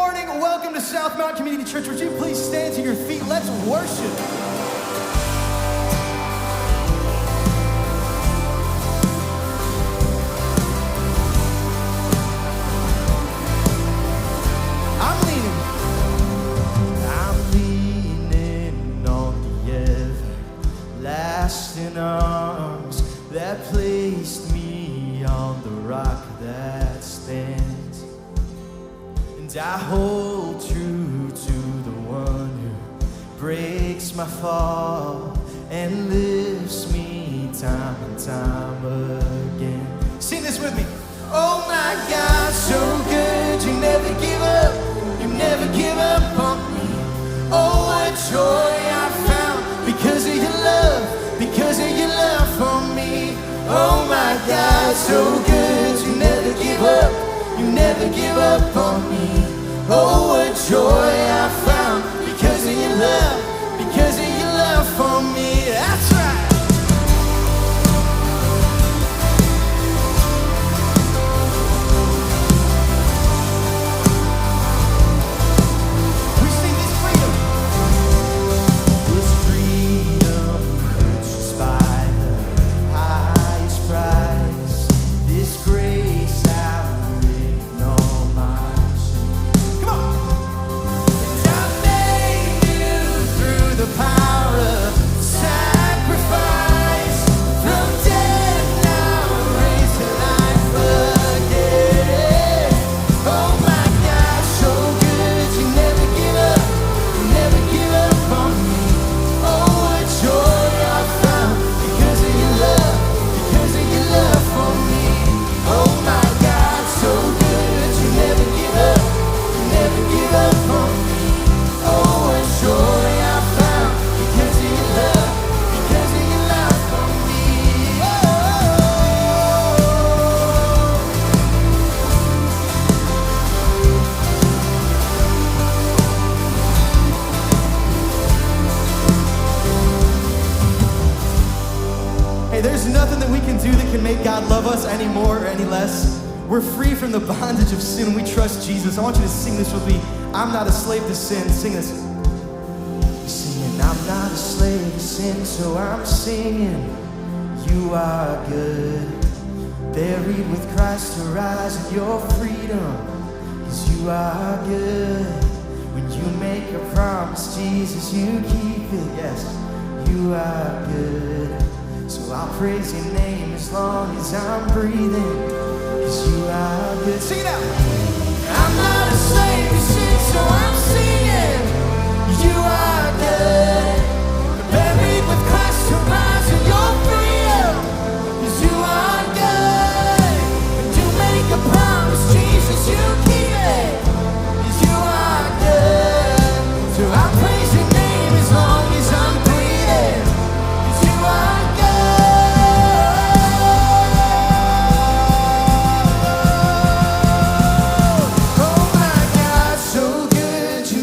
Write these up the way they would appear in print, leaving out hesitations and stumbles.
morning. Welcome to South Mountain Community Church. Would you please stand to your feet? Let's worship. I'm leaning on the everlasting arms that placed me on the rock that stands. And I hold true to the one who breaks my fall and lifts me time and time again. Sing this with me. Oh my God, so good, you never give up, you never give up on me. Oh, what joy I found because of your love for me. Oh my God, so good, you never give up, you never give up on me. Oh, what joy I found because of your love for me. That's right. We sing this freedom. This freedom purchased by the highest price. This grace I've written all my sin. Come on. And I made new through the power of sacrifice. From death now raised to life again. Oh my God, so good, you never give up on me. Oh, what joy I found because of your love for me. Oh my God, so good, you never give up on me. Oh, what joy I found because of your love for me. Hey, there's nothing that we can do that can make God love us any more or any less. We're free from the bondage of sin. We trust Jesus. I want you to sing this with me. I'm not a slave to sin. Sing this. Singing, I'm not a slave to sin, so I'm singing. You are good. Buried with Christ to rise in your freedom. 'Cause you are good. When you make a promise, Jesus, you keep it. Yes, you are good. So I'll praise your name as long as I'm breathing. 'Cause you are good. Sing it out. I'm not a slave to sin, so I'm singing. You are good. Buried with Christ to rise in your freedom. 'Cause you are good. When you make a promise, Jesus, you keep it. 'Cause you are good. So I praise your name as long as I'm breathing. 'Cause you are good. Oh my God, so good, you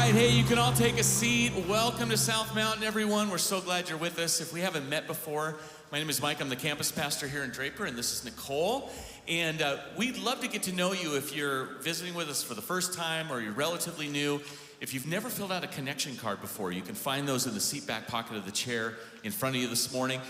right, hey, you can all take a seat. Welcome to South Mountain, everyone. We're so glad you're with us. If we haven't met before, my name is Mike. I'm the campus pastor here in Draper, and this is Nicole. And we'd love to get to know you if you're visiting with us for the first time or you're relatively new. If you've never filled out a connection card before, you can find those in the seat back pocket of the chair in front of you this morning.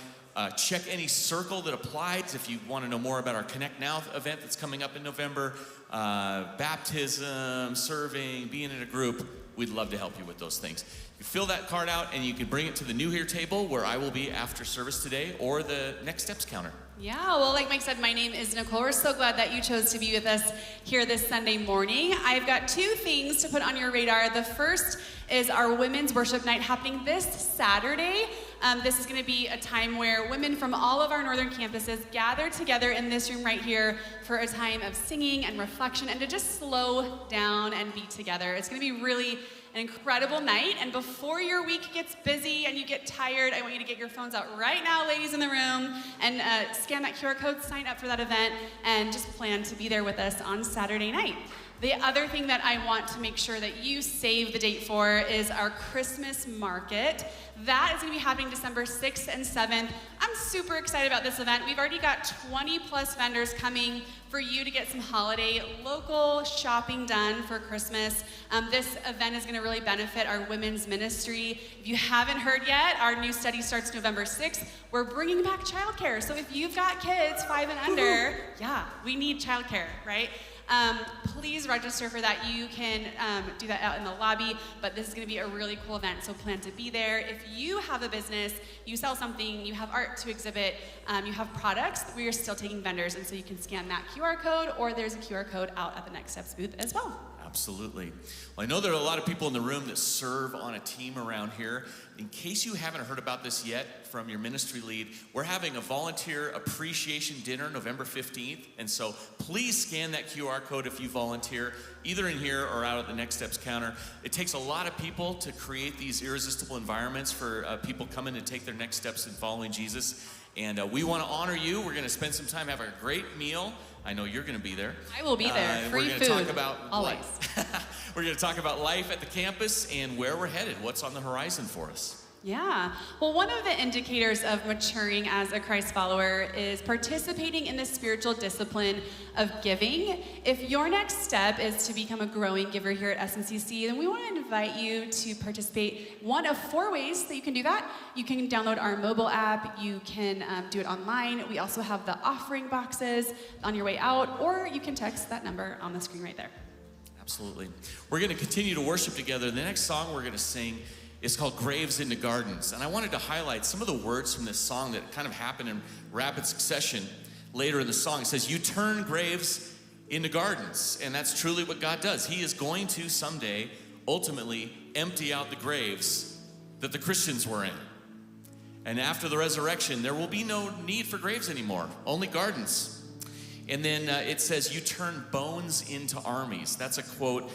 Check any circle that applies if you want to know more about our Connect Now event that's coming up in November. Baptism, serving, being in a group. We'd love to help you with those things. You fill that card out and you can bring it to the New Here table where I will be after service today, or the Next Steps counter. Yeah, well, like Mike said, my name is Nicole. We're so glad that you chose to be with us here this Sunday morning. I've got two things to put on your radar. The first is our Women's Worship Night happening this Saturday. This is going to be a time where women from all of our northern campuses gather together in this room right here for a time of singing and reflection and to just slow down and be together. It's going to be really an incredible night, and before your week gets busy and you get tired, I want you to get your phones out right now, ladies in the room, and scan that QR code, sign up for that event, and just plan to be there with us on Saturday night. The other thing that I want to make sure that you save the date for is our Christmas market. That is going to be happening December 6th and 7th. I'm super excited about this event. We've already got 20 plus vendors coming for you to get some holiday local shopping done for Christmas. This event is going to really benefit our women's ministry. If you haven't heard yet, our new study starts November 6th. We're bringing back childcare. So if you've got kids 5 and under, yeah, we need childcare, right? Please register for that. You can do that out in the lobby, but this is going to be a really cool event, so plan to be there. If you have a business, you sell something, you have art to exhibit, you have products, we are still taking vendors, and so you can scan that QR code, or there's a QR code out at the Next Steps booth as well. Absolutely. Well, I know there are a lot of people in the room that serve on a team around here. In case you haven't heard about this yet from your ministry lead, we're having a volunteer appreciation dinner November 15th. And so please scan that QR code if you volunteer, either in here or out at the Next Steps counter. It takes a lot of people to create these irresistible environments for people coming to take their next steps in following Jesus. And we want to honor you. We're going to spend some time having a great meal. I know you're going to be there. I will be there. Free food. Talk about always. We're going to talk about life at the campus and where we're headed, what's on the horizon for us. Yeah. Well, one of the indicators of maturing as a Christ follower is participating in the spiritual discipline of giving. If your next step is to become a growing giver here at SMCC, then we want to invite you to participate one of 4 ways that you can do that. You can download our mobile app. You can do it online. We also have the offering boxes on your way out, or you can text that number on the screen right there. Absolutely. We're going to continue to worship together. The next song we're going to sing is called Graves into Gardens. And I wanted to highlight some of the words from this song that kind of happen in rapid succession later in the song. It says, you turn graves into gardens. And that's truly what God does. He is going to someday, ultimately, empty out the graves that the Christians were in. And after the resurrection, there will be no need for graves anymore, only gardens. And then it says, you turn bones into armies. That's a quote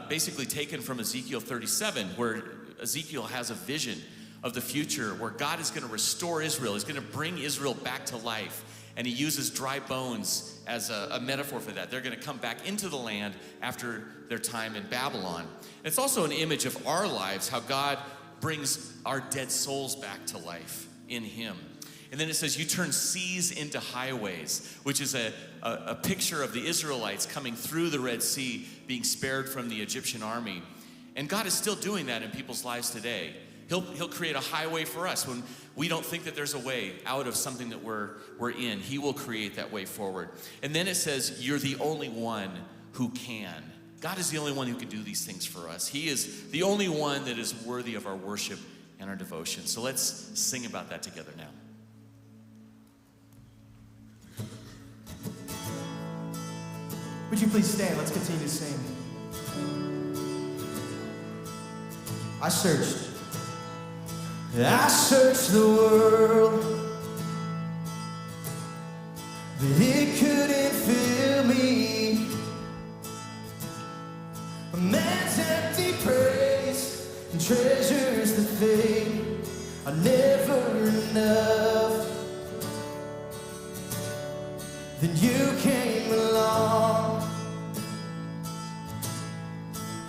basically taken from Ezekiel 37, where Ezekiel has a vision of the future where God is going to restore Israel. He's going to bring Israel back to life. And he uses dry bones as a metaphor for that. They're going to come back into the land after their time in Babylon. It's also an image of our lives, how God brings our dead souls back to life in him. And then it says, you turn seas into highways, which is a picture of the Israelites coming through the Red Sea, being spared from the Egyptian army. And God is still doing that in people's lives today. He'll create a highway for us when we don't think that there's a way out of something that we're in. He will create that way forward. And then it says, you're the only one who can. God is the only one who can do these things for us. He is the only one that is worthy of our worship and our devotion. So let's sing about that together now. Would you please stand? Let's continue to sing. I searched the world, but it couldn't fill me. A man's empty praise and treasures that fade are never enough. Then you came along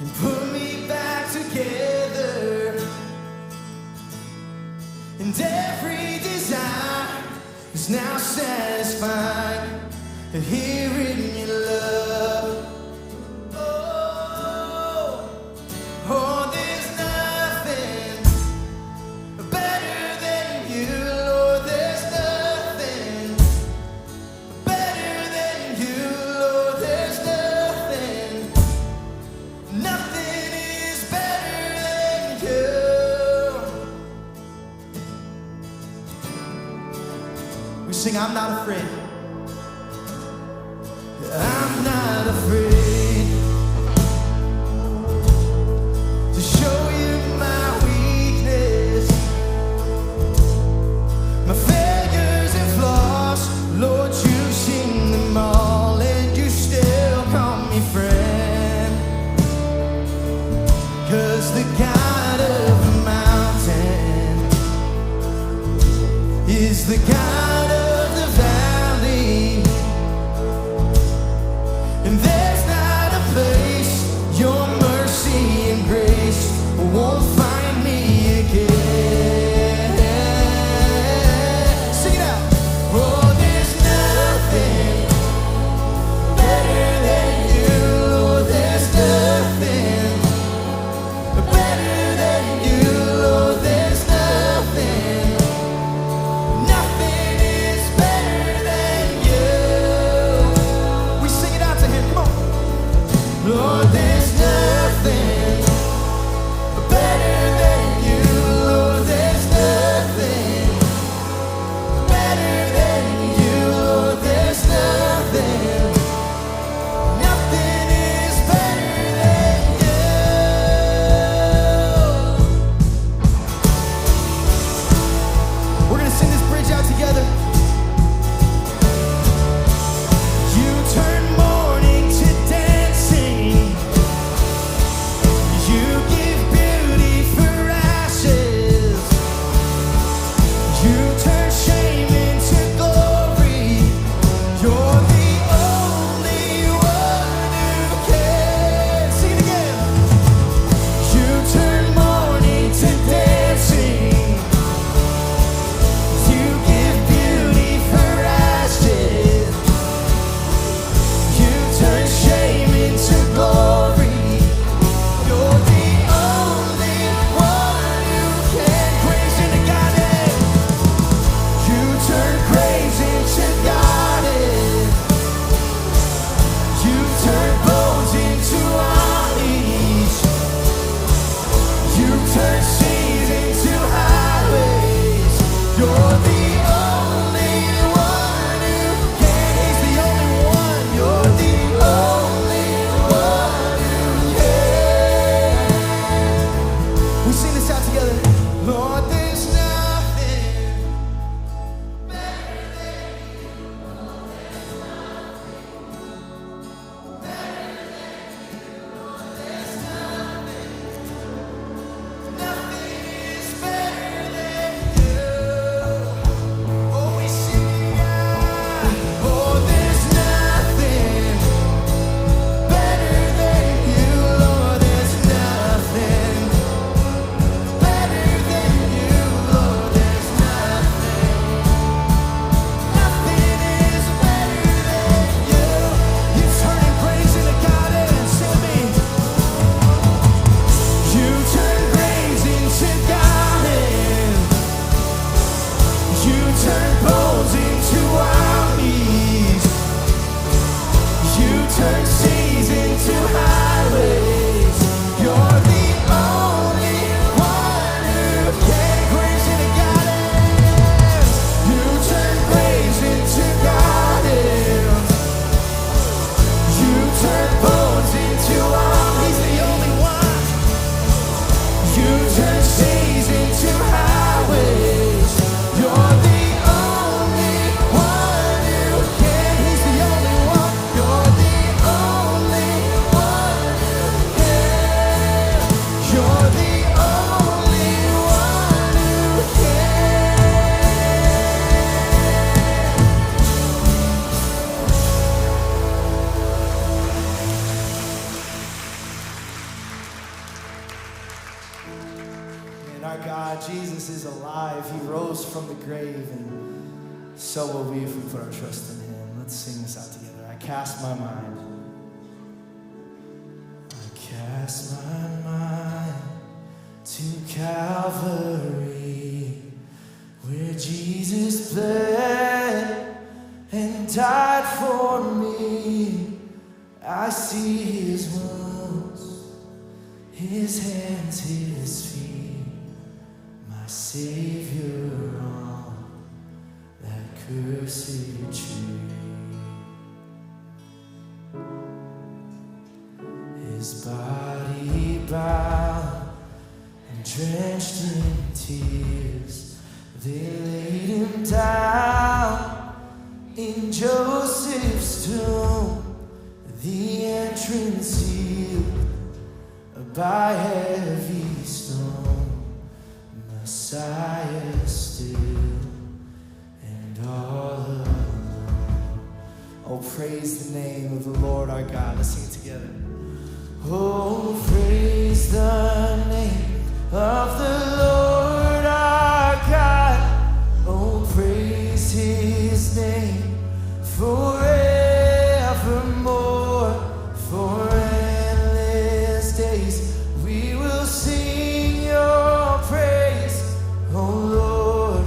and put me back together. and every desire is now satisfied here in your love. Oh, there's nothing better than you, Lord. There's nothing better than you, Lord. There's nothing. Nothing is better than you. We sing, I'm not afraid. I'm not afraid to show you my weakness, my failures and flaws. Lord, you've seen them all, and you still call me friend. 'Cause the God of the mountain is the God of the valley. And there's not a place your mercy and grace won't find me again. Sing it out. Oh, there's nothing better than you, Lord. There's nothing better than you, Lord. There's nothing, nothing And our God, Jesus, is alive. He rose from the grave, and so will we if we put our trust in him. Let's sing this out together. I cast my mind. I cast my mind to Calvary, where Jesus bled and died for me. I see his wounds, his hands, his feet, my Savior on that cursed tree. His body bound and drenched in tears, they laid him down in Joseph's tomb, the entrance sealed by heavy stone, Messiah still and all alone. Oh, praise the name of the Lord our God. Let's sing it together. Oh, praise the name of the Lord our God. Oh, praise his name forevermore. For endless days we will sing your praise, oh Lord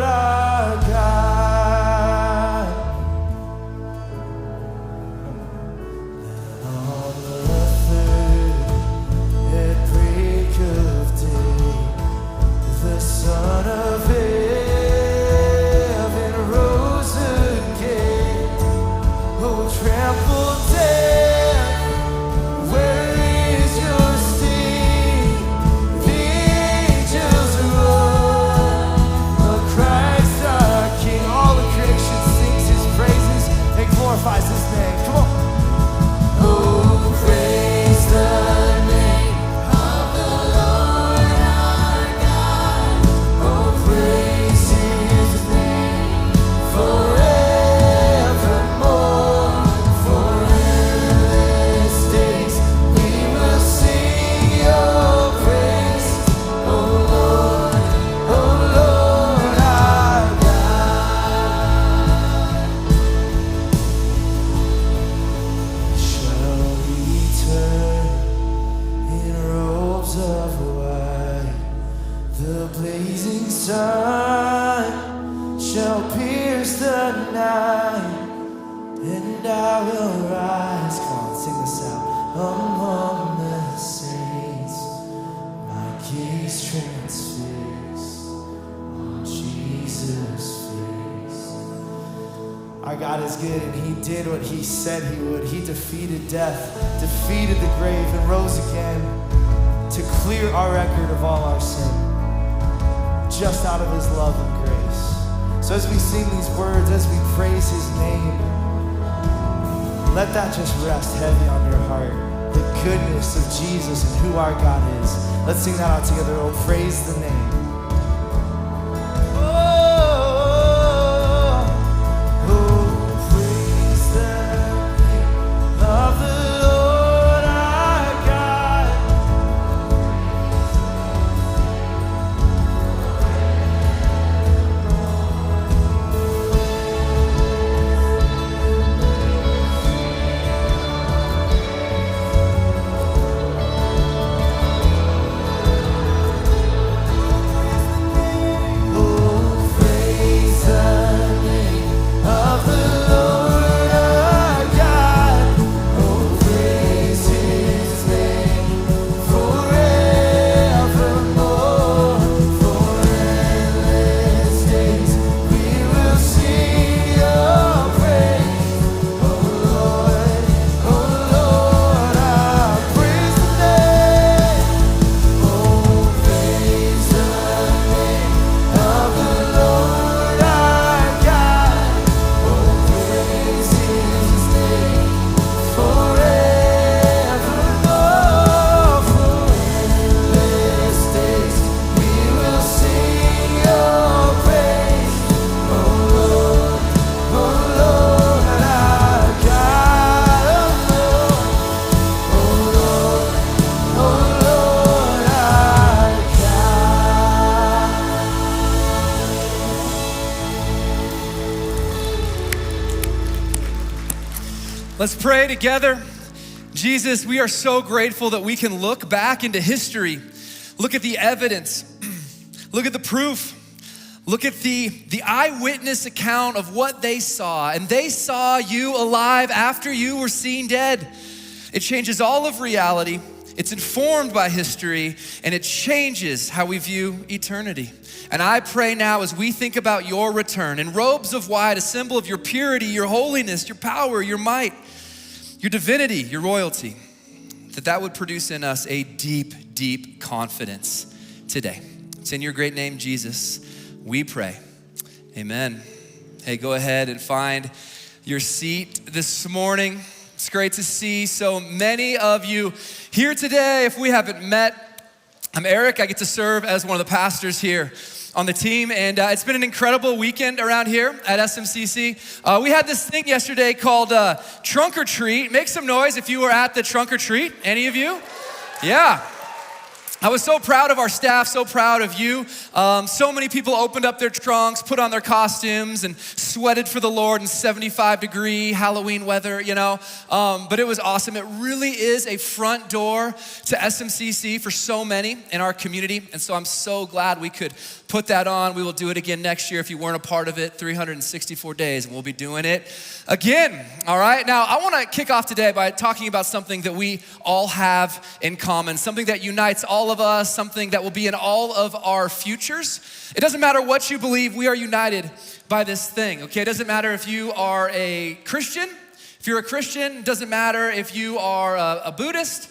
our God. On the third, at break of day, the Son of heaven rose again. Oh, trample death, where is your sting? The angels roar, oh, Christ our King. All of creation sings his praises and glorifies his name. Come on. Oh, praise the name of the Lord our God. Oh, praise his name forevermore. For endless days we will sing your praise, oh Lord our God. Shall return in robes of white, the blazing sun shall pierce the night, and I will rise. Come on, sing this out. Among the saints, my gaze transfixed on Jesus' face. Our God is good, and he did what he said he would. He defeated death, defeated the grave, and rose again to clear our record of all our sin, just out of his love and grace. So as we sing these words, as we praise his name, let that just rest heavy on your heart. The goodness of Jesus and who our God is. Let's sing that out together. Oh, praise the name. Oh, praise the name of the Lord our God. Let's pray together. Jesus, we are so grateful that we can look back into history, look at the evidence, look at the proof, look at the eyewitness account of what they saw. And they saw you alive after you were seen dead. It changes all of reality. It's informed by history, and it changes how we view eternity. And I pray now as we think about your return in robes of white, a symbol of your purity, your holiness, your power, your might, your divinity, your royalty, that would produce in us a deep, deep confidence today. It's in your great name, Jesus, we pray. Amen. Hey, go ahead and find your seat this morning. It's great to see so many of you here today. If we haven't met, I'm Eric. I get to serve as one of the pastors here on the team, and it's been an incredible weekend around here at SMCC. We had this thing yesterday called Trunk or Treat. Make some noise if you were at the Trunk or Treat. Any of you? Yeah. I was so proud of our staff, so proud of you. So many people opened up their trunks, put on their costumes, and sweated for the Lord in 75-degree Halloween weather, you know. But it was awesome. It really is a front door to SMCC for so many in our community. And so I'm so glad we could put that on. We will do it again next year if you weren't a part of it, 364 days, and we'll be doing it again, all right? Now, I want to kick off today by talking about something that we all have in common, something that unites all of us, something that will be in all of our futures. It doesn't matter what you believe, we are united by this thing, okay? It doesn't matter if you are a Christian. If you're a Christian, it doesn't matter if you are a Buddhist.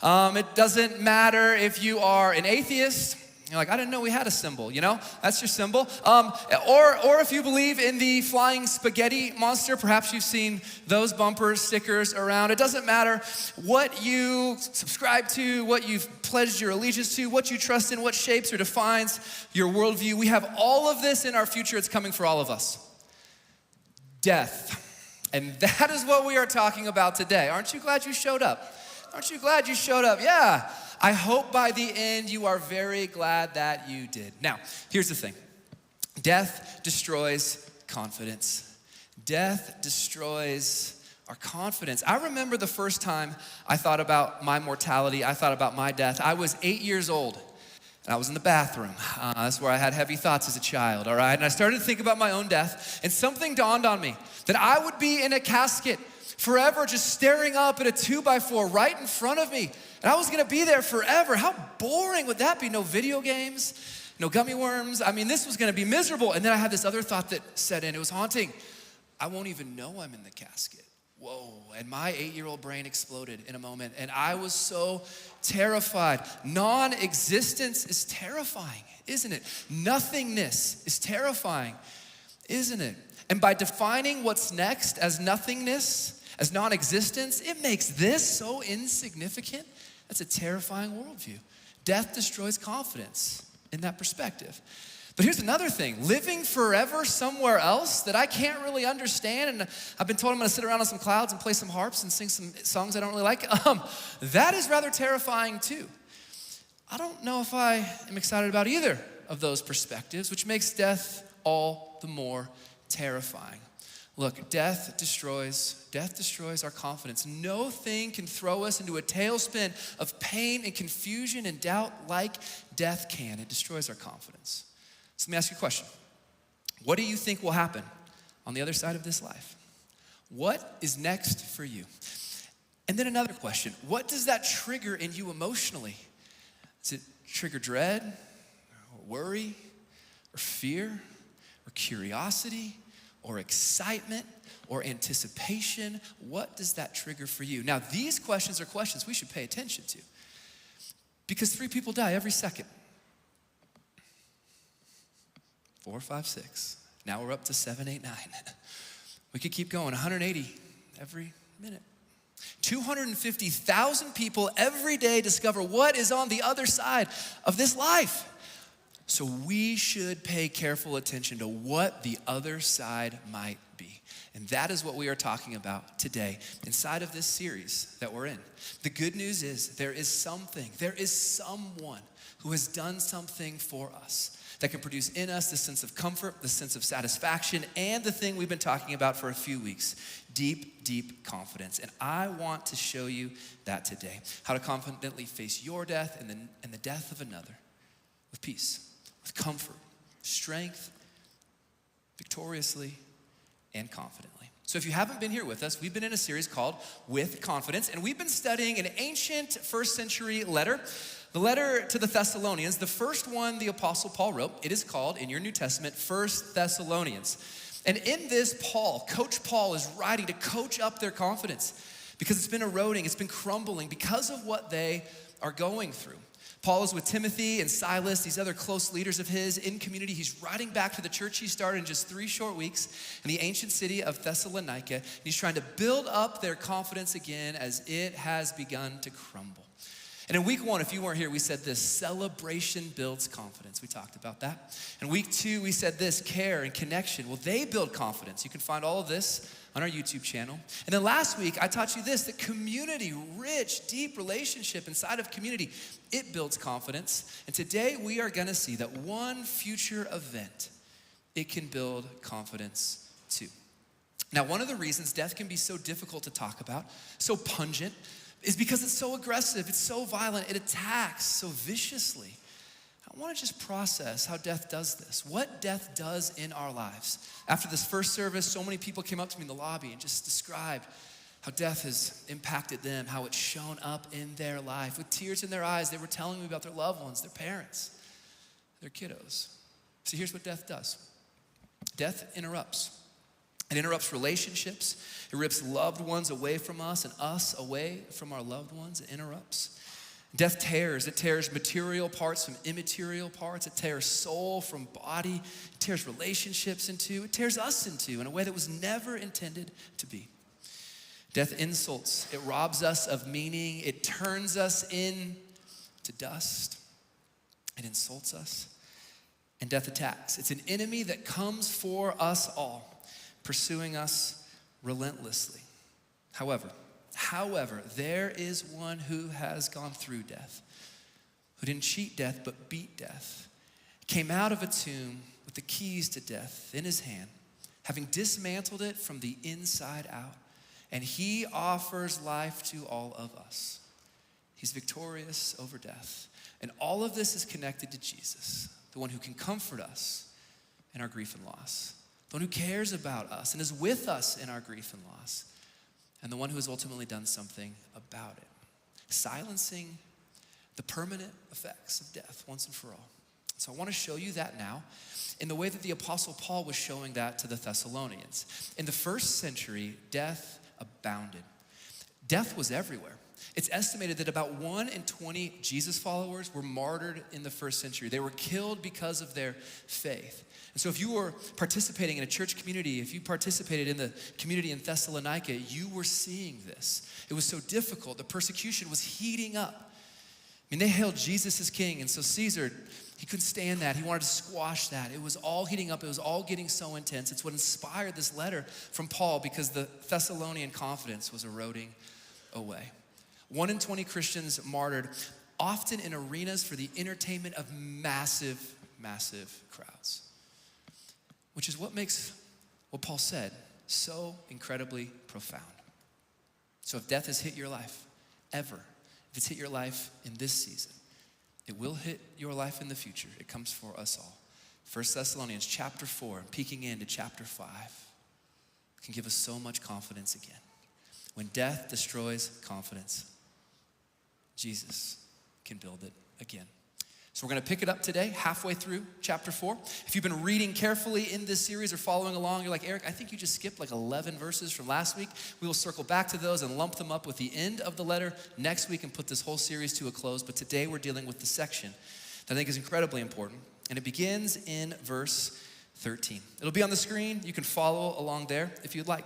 It doesn't matter if you are an atheist. You're like, I didn't know we had a symbol, you know? That's your symbol. Or if you believe in the flying spaghetti monster, perhaps you've seen those bumper stickers around. It doesn't matter what you subscribe to, what you've pledged your allegiance to, what you trust in, what shapes or defines your worldview. We have all of this in our future. It's coming for all of us. Death. And that is what we are talking about today. Aren't you glad you showed up? Aren't you glad you showed up? Yeah. I hope by the end you are very glad that you did. Now, here's the thing. Death destroys confidence. Death destroys our confidence. I remember the first time I thought about my mortality. I thought about my death. I was 8 years old, and I was in the bathroom. That's where I had heavy thoughts as a child, all right? And I started to think about my own death, and something dawned on me, that I would be in a casket forever, just staring up at a 2x4 right in front of me. And I was gonna be there forever. How boring would that be? No video games, no gummy worms. I mean, this was gonna be miserable. And then I had this other thought that set in. It was haunting. I won't even know I'm in the casket. Whoa, and my 8-year-old brain exploded in a moment. And I was so terrified. Non-existence is terrifying, isn't it? Nothingness is terrifying, isn't it? And by defining what's next as nothingness, as non-existence, it makes this so insignificant. That's a terrifying worldview. Death destroys confidence in that perspective. But here's another thing. Living forever somewhere else that I can't really understand, and I've been told I'm gonna sit around on some clouds and play some harps and sing some songs I don't really like, that is rather terrifying too. I don't know if I am excited about either of those perspectives, which makes death all the more terrifying. Look, death destroys our confidence. No thing can throw us into a tailspin of pain and confusion and doubt like death can. It destroys our confidence. So let me ask you a question. What do you think will happen on the other side of this life? What is next for you? And then another question. What does that trigger in you emotionally? Does it trigger dread, or worry, or fear, or curiosity, or excitement, or anticipation? What does that trigger for you? Now, these questions are questions we should pay attention to, because 3 people die every second. 4, 5, 6. Now we're up to 7, 8, 9. We could keep going, 180 every minute. 250,000 people every day discover what is on the other side of this life. So we should pay careful attention to what the other side might be. And that is what we are talking about today inside of this series that we're in. The good news is there is someone who has done something for us that can produce in us the sense of comfort, the sense of satisfaction, and the thing we've been talking about for a few weeks, deep, deep confidence. And I want to show you that today, how to confidently face your death and the death of another with peace, with comfort, strength, victoriously, and confidently. So if you haven't been here with us, we've been in a series called With Confidence, and we've been studying an ancient first century letter, the letter to the Thessalonians, the first one the Apostle Paul wrote. It is called, in your New Testament, 1 Thessalonians. And in this, Coach Paul is writing to coach up their confidence because it's been eroding, it's been crumbling because of what they are going through. Paul is with Timothy and Silas, these other close leaders of his in community. He's writing back to the church he started in just 3 short weeks in the ancient city of Thessalonica. He's trying to build up their confidence again as it has begun to crumble. And in week 1, if you weren't here, we said this: celebration builds confidence. We talked about that. In week 2, we said this: care and connection. Well, they build confidence. You can find all of this on our YouTube channel. And then last week, I taught you this: that community, rich, deep relationship inside of community, it builds confidence. And today, we are gonna see that one future event, it can build confidence too. Now, one of the reasons death can be so difficult to talk about, so pungent, is because it's so aggressive, it's so violent, it attacks so viciously. I want to just process how death does this, what death does in our lives. After this first service, so many people came up to me in the lobby and just described how death has impacted them, how it's shown up in their life. With tears in their eyes, they were telling me about their loved ones, their parents, their kiddos. See, here's what death does. Death interrupts. It interrupts relationships. It rips loved ones away from us and us away from our loved ones. It interrupts. Death tears. It tears material parts from immaterial parts. It tears soul from body. It tears relationships in two. It tears us in two in a way that was never intended to be. Death insults. It robs us of meaning. It turns us into dust. It insults us. And death attacks. It's an enemy that comes for us all, pursuing us relentlessly. However, there is one who has gone through death, who didn't cheat death but beat death, came out of a tomb with the keys to death in his hand, having dismantled it from the inside out, and he offers life to all of us. He's victorious over death. And all of this is connected to Jesus, the one who can comfort us in our grief and loss, the one who cares about us and is with us in our grief and loss, and the one who has ultimately done something about it, silencing the permanent effects of death once and for all. So I want to show you that now in the way that the Apostle Paul was showing that to the Thessalonians. In the first century, death abounded. Death was everywhere. It's estimated that about 1 in 20 Jesus followers were martyred in the first century. They were killed because of their faith. And so if you were participating in a church community, if you participated in the community in Thessalonica, you were seeing this. It was so difficult. The persecution was heating up. I mean, they hailed Jesus as king, and so Caesar, he couldn't stand that. He wanted to squash that. It was all heating up. It was all getting so intense. It's what inspired this letter from Paul, because the Thessalonian confidence was eroding away. 1 in 20 Christians martyred, often in arenas for the entertainment of massive, massive crowds. Which is what makes what Paul said so incredibly profound. So if death has hit your life, ever, if it's hit your life in this season, it will hit your life in the future. It comes for us all. 1 Thessalonians chapter 4, peeking into chapter 5, can give us so much confidence again. When death destroys confidence, Jesus can build it again. So we're gonna pick it up today, halfway through chapter 4. If you've been reading carefully in this series or following along, you're like, Eric, I think you just skipped like 11 verses from last week. We will circle back to those and lump them up with the end of the letter next week and put this whole series to a close. But today we're dealing with the section that I think is incredibly important. And it begins in verse 13. It'll be on the screen. You can follow along there if you'd like.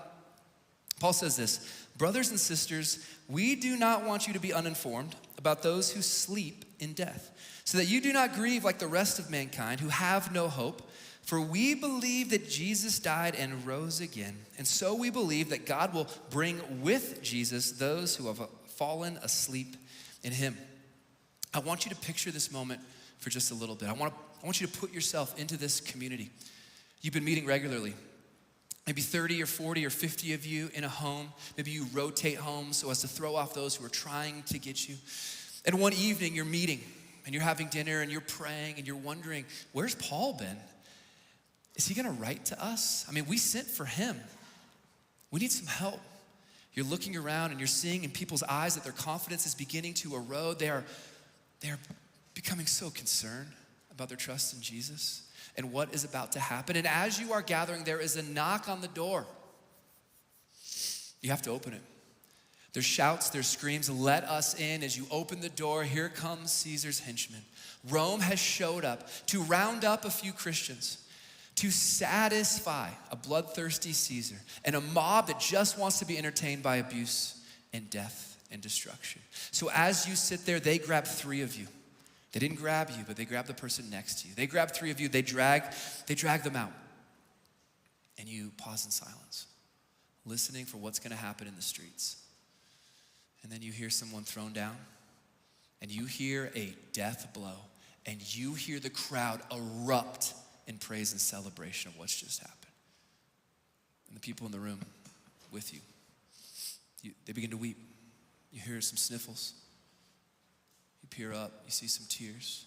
Paul says this, brothers and sisters, we do not want you to be uninformed about those who sleep in death, so that you do not grieve like the rest of mankind who have no hope. For we believe that Jesus died and rose again, and so we believe that God will bring with Jesus those who have fallen asleep in him. I want you to picture this moment for just a little bit. I want you to put yourself into this community. You've been meeting regularly. Maybe 30 or 40 or 50 of you in a home. Maybe you rotate homes so as to throw off those who are trying to get you. And one evening you're meeting and you're having dinner and you're praying and you're wondering, where's Paul been? Is he gonna write to us? I mean, we sent for him. We need some help. You're looking around and you're seeing in people's eyes that their confidence is beginning to erode. They are becoming so concerned about their trust in Jesus and what is about to happen. And as you are gathering, there is a knock on the door. You have to open it. There's shouts, there's screams, let us in. As you open the door, here comes Caesar's henchmen. Rome has showed up to round up a few Christians, to satisfy a bloodthirsty Caesar and a mob that just wants to be entertained by abuse and death and destruction. So as you sit there, they grab 3 of you. They didn't grab you, but they grabbed the person next to you. They grabbed 3 of you, they drag them out. And you pause in silence, listening for what's gonna happen in the streets. And then you hear someone thrown down, and you hear a death blow, and you hear the crowd erupt in praise and celebration of what's just happened. And the people in the room with you, they begin to weep. You hear some sniffles. You peer up, you see some tears,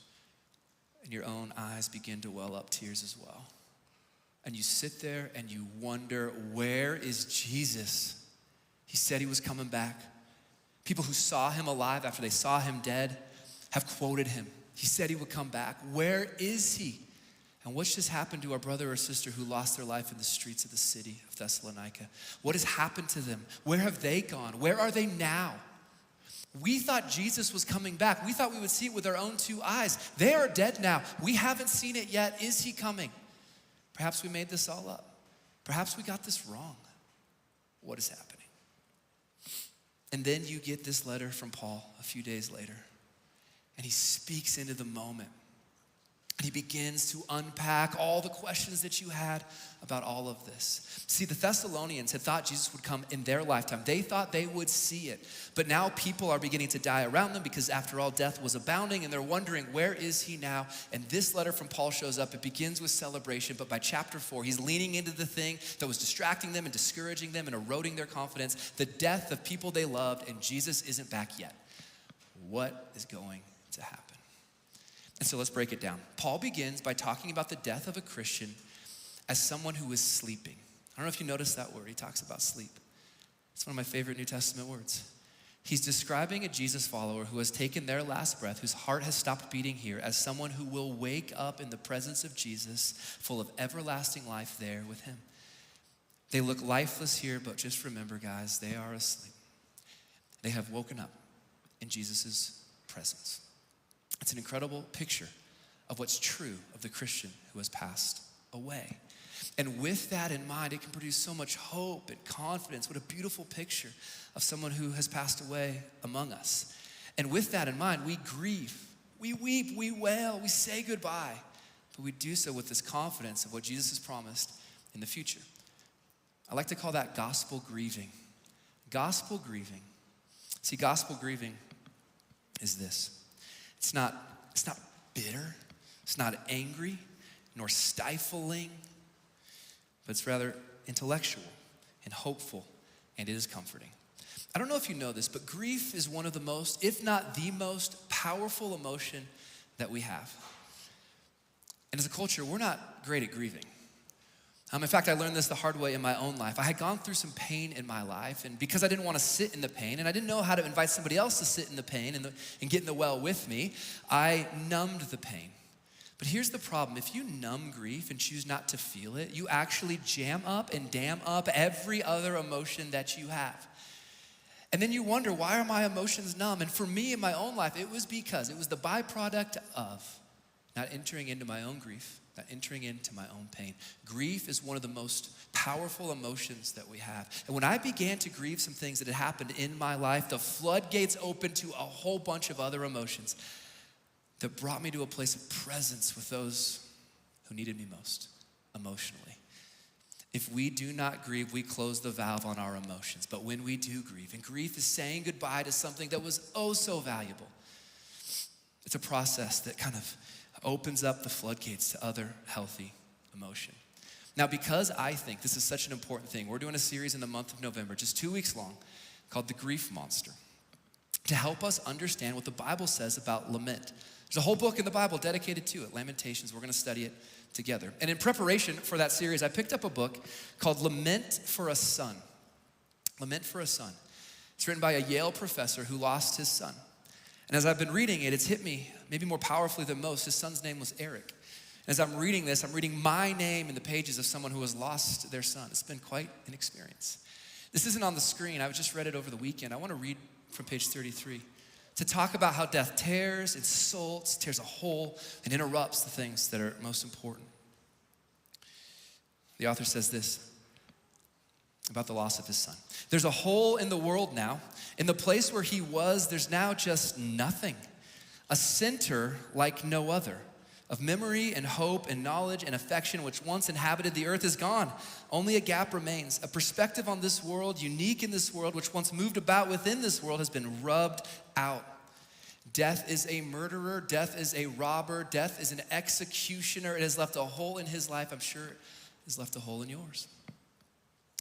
and your own eyes begin to well up tears as well. And you sit there and you wonder, where is Jesus? He said he was coming back. People who saw him alive after they saw him dead have quoted him. He said he would come back. Where is he? And what's just happened to our brother or sister who lost their life in the streets of the city of Thessalonica? What has happened to them? Where have they gone? Where are they now? We thought Jesus was coming back. We thought we would see it with our own 2 eyes. They are dead now. We haven't seen it yet. Is he coming? Perhaps we made this all up. Perhaps we got this wrong. What is happening? And then you get this letter from Paul a few days later, and he speaks into the moment. And he begins to unpack all the questions that you had about all of this. See, the Thessalonians had thought Jesus would come in their lifetime. They thought they would see it. But now people are beginning to die around them because after all, death was abounding, and they're wondering, where is he now? And this letter from Paul shows up. It begins with celebration, but by chapter 4, he's leaning into the thing that was distracting them and discouraging them and eroding their confidence, the death of people they loved, and Jesus isn't back yet. What is going to happen? And so let's break it down. Paul begins by talking about the death of a Christian as someone who is sleeping. I don't know if you noticed that word. He talks about sleep. It's one of my favorite New Testament words. He's describing a Jesus follower who has taken their last breath, whose heart has stopped beating here, as someone who will wake up in the presence of Jesus, full of everlasting life there with him. They look lifeless here, but just remember, guys, they are asleep. They have woken up in Jesus' presence. It's an incredible picture of what's true of the Christian who has passed away. And with that in mind, it can produce so much hope and confidence. What a beautiful picture of someone who has passed away among us. And with that in mind, we grieve, we weep, we wail, we say goodbye, but we do so with this confidence of what Jesus has promised in the future. I like to call that gospel grieving. Gospel grieving. See, gospel grieving is this. It's not bitter, it's not angry, nor stifling, but it's rather intellectual and hopeful, and it is comforting. I don't know if you know this, but grief is one of the most, if not the most powerful emotion that we have. And as a culture, we're not great at grieving. In fact, I learned this the hard way in my own life. I had gone through some pain in my life, and because I didn't want to sit in the pain, and I didn't know how to invite somebody else to sit in the pain and get in the well with me, I numbed the pain. But here's the problem. If you numb grief and choose not to feel it, you actually jam up and dam up every other emotion that you have. And then you wonder, why are my emotions numb? And for me in my own life, it was because it was the byproduct of not entering into my own grief not entering into my own pain. Grief is one of the most powerful emotions that we have. And when I began to grieve some things that had happened in my life, the floodgates opened to a whole bunch of other emotions that brought me to a place of presence with those who needed me most emotionally. If we do not grieve, we close the valve on our emotions. But when we do grieve, and grief is saying goodbye to something that was oh so valuable, it's a process that kind of opens up the floodgates to other healthy emotion. Now, because I think this is such an important thing, we're doing a series in the month of November, just 2 weeks long, called The Grief Monster, to help us understand what the Bible says about lament. There's a whole book in the Bible dedicated to it, Lamentations. We're going to study it together. And in preparation for that series, I picked up a book called Lament for a Son. Lament for a Son. It's written by a Yale professor who lost his son. And as I've been reading it, it's hit me maybe more powerfully than most. His son's name was Eric. As I'm reading this, I'm reading my name in the pages of someone who has lost their son. It's been quite an experience. This isn't on the screen. I just read it over the weekend. I want to read from page 33 to talk about how death tears, insults, tears a hole, and interrupts the things that are most important. The author says this about the loss of his son. There's a hole in the world now. In the place where he was, there's now just nothing. A center like no other, of memory and hope and knowledge and affection which once inhabited the earth is gone. Only a gap remains. A perspective on this world, unique in this world, which once moved about within this world, has been rubbed out. Death is a murderer. Death is a robber. Death is an executioner. It has left a hole in his life. I'm sure it has left a hole in yours.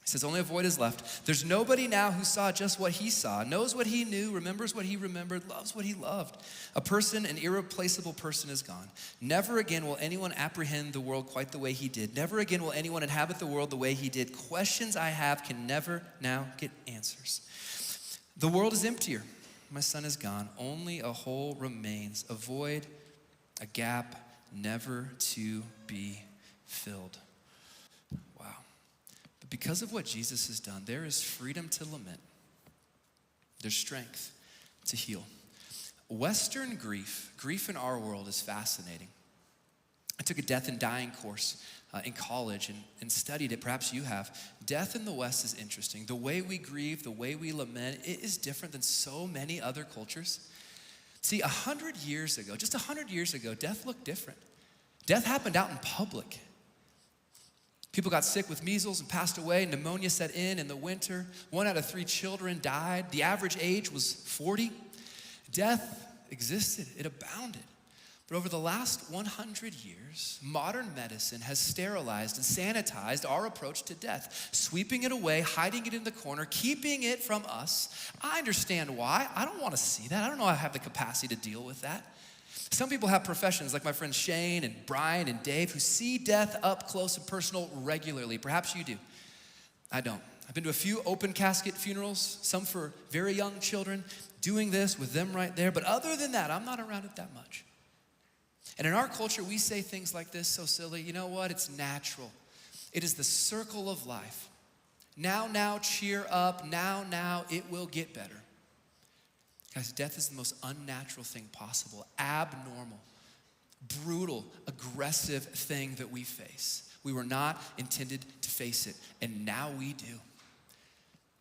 He says, only a void is left. There's nobody now who saw just what he saw, knows what he knew, remembers what he remembered, loves what he loved. A person, an irreplaceable person is gone. Never again will anyone apprehend the world quite the way he did. Never again will anyone inhabit the world the way he did. Questions I have can never now get answers. The world is emptier. My son is gone. Only a hole remains, a void, a gap, never to be filled. Wow. Because of what Jesus has done, there is freedom to lament. There's strength to heal. Western grief in our world is fascinating. I took a death and dying course in college and studied it. Perhaps you have. Death in the West is interesting. The way we grieve, the way we lament, it is different than so many other cultures. See, 100 years ago, just 100 years ago, death looked different. Death happened out in public. People got sick with measles and passed away. Pneumonia set in the winter. 1 out of 3 children died. The average age was 40. Death existed. It abounded. But over the last 100 years, modern medicine has sterilized and sanitized our approach to death, sweeping it away, hiding it in the corner, keeping it from us. I understand why. I don't want to see that. I don't know if I have the capacity to deal with that. Some people have professions like my friends Shane and Brian and Dave who see death up close and personal regularly. Perhaps you do. I don't. I've been to a few open casket funerals, some for very young children, doing this with them right there. But other than that, I'm not around it that much. And in our culture, we say things like this, so silly. You know what? It's natural. It is the circle of life. Now, cheer up. Now, it will get better. Guys, death is the most unnatural thing possible, abnormal, brutal, aggressive thing that we face. We were not intended to face it, and now we do.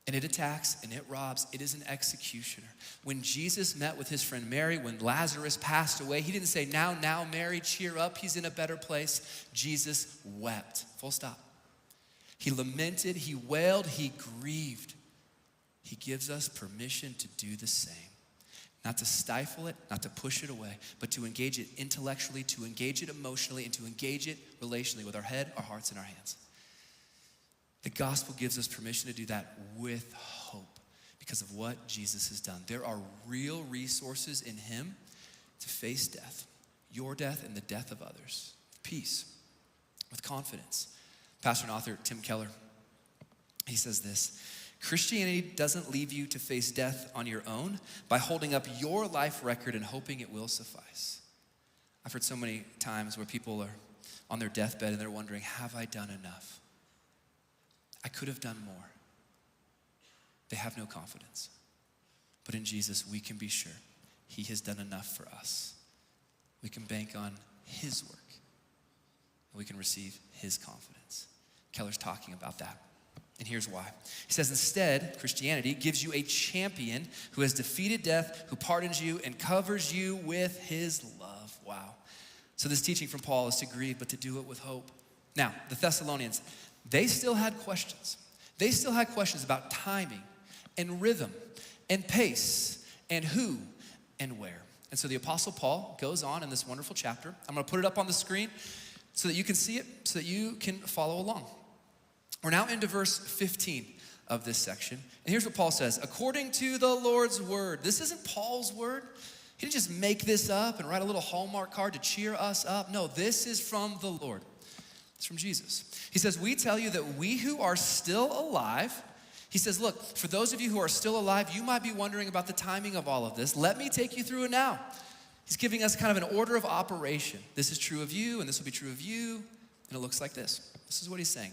And it attacks and it robs. It is an executioner. When Jesus met with his friend Mary, when Lazarus passed away, he didn't say, now, Mary, cheer up. He's in a better place. Jesus wept. Full stop. He lamented, he wailed, he grieved. He gives us permission to do the same. Not to stifle it, not to push it away, but to engage it intellectually, to engage it emotionally, and to engage it relationally with our head, our hearts, and our hands. The gospel gives us permission to do that with hope because of what Jesus has done. There are real resources in him to face death, your death and the death of others. Peace, with confidence. Pastor and author Tim Keller, he says this: Christianity doesn't leave you to face death on your own by holding up your life record and hoping it will suffice. I've heard so many times where people are on their deathbed and they're wondering, have I done enough? I could have done more. They have no confidence. But in Jesus, we can be sure he has done enough for us. We can bank on his work and we can receive his confidence. Keller's talking about that. And here's why. He says, instead, Christianity gives you a champion who has defeated death, who pardons you and covers you with his love. Wow. So this teaching from Paul is to grieve, but to do it with hope. Now, the Thessalonians, they still had questions. They still had questions about timing and rhythm and pace and who and where. And so the Apostle Paul goes on in this wonderful chapter. I'm going to put it up on the screen so that you can see it, so that you can follow along. We're now into verse 15 of this section. And here's what Paul says. According to the Lord's word. This isn't Paul's word. He didn't just make this up and write a little Hallmark card to cheer us up. No, this is from the Lord. It's from Jesus. He says, we tell you that we who are still alive, he says, look, for those of you who are still alive, you might be wondering about the timing of all of this. Let me take you through it now. He's giving us kind of an order of operation. This is true of you, and this will be true of you, and it looks like this. This is what he's saying.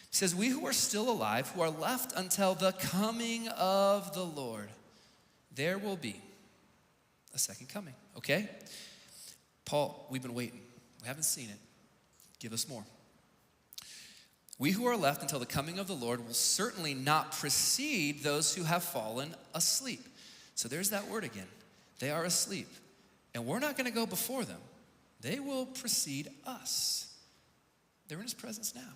He says, we who are still alive, who are left until the coming of the Lord, there will be a second coming, okay? Paul, we've been waiting. We haven't seen it. Give us more. We who are left until the coming of the Lord will certainly not precede those who have fallen asleep. So there's that word again. They are asleep. And we're not going to go before them. They will precede us. They're in his presence now.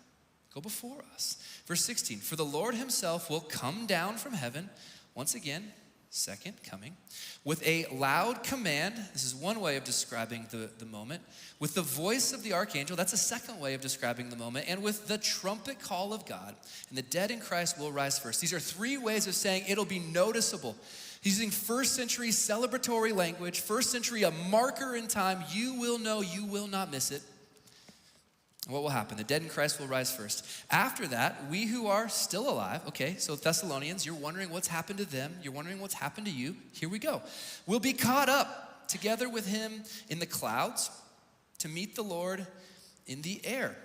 Go before us. Verse 16, for the Lord himself will come down from heaven, once again, second coming, with a loud command. This is one way of describing the moment. With the voice of the archangel, that's a second way of describing the moment. And with the trumpet call of God, and the dead in Christ will rise first. These are three ways of saying it'll be noticeable. He's using first century celebratory language, first century, a marker in time. You will know, you will not miss it. What will happen? The dead in Christ will rise first. After that, we who are still alive, okay, so Thessalonians, you're wondering what's happened to them. You're wondering what's happened to you. Here we go. We'll be caught up together with him in the clouds to meet the Lord in the air.